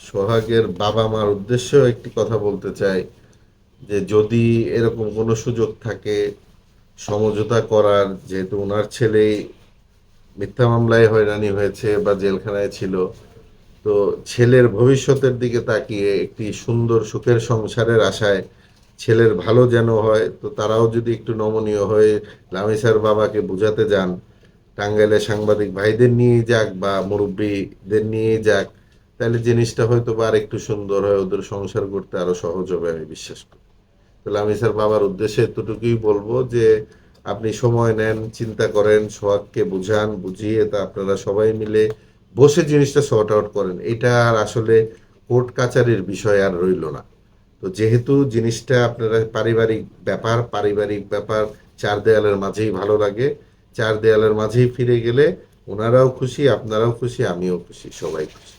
সোহাগের বাবা মার উদ্দেশ্যেও একটি কথা বলতে চাই যে যদি এরকম কোনো সুযোগ থাকে সমঝোতা করার, যেহেতু ওনার ছেলেই মিথ্যা মামলায় হয়রানি হয়েছে বা জেলখানায় ছিল, তো ছেলের ভবিষ্যতের দিকে তাকিয়ে একটি সুন্দর সুখের সংসারের আশায় ছেলের ভালো যেন হয়, তো তারাও যদি একটু নমনীয় হয়ে লামিসার বাবাকে বুঝাতে যান, টাঙ্গাইলের সাংবাদিক ভাইদের নিয়ে যাক বা মুরব্বীদের নিয়ে যাক, তাহলে জিনিসটা হয়তো বা আর একটু সুন্দর হয়, ওদের সংসার করতে আরো সহজ হবে আমি বিশ্বাস করি। তাহলে আমি স্যার বাবার উদ্দেশ্যে এতটুকুই বলবো যে আপনি সময় নেন, চিন্তা করেন, সোহাগকে বুঝান, বুঝিয়ে তা আপনারা সবাই মিলে বসে জিনিসটা সর্ট আউট করেন। এটা আর আসলে কোর্ট কাচারির বিষয় আর রইল না। তো যেহেতু জিনিসটা আপনারা পারিবারিক ব্যাপার, চার দেয়ালের মাঝেই ভালো লাগে, চার দেয়ালের মাঝেই ফিরে গেলে ওনারাও খুশি, আপনারাও খুশি, আমিও খুশি, সবাই খুশি।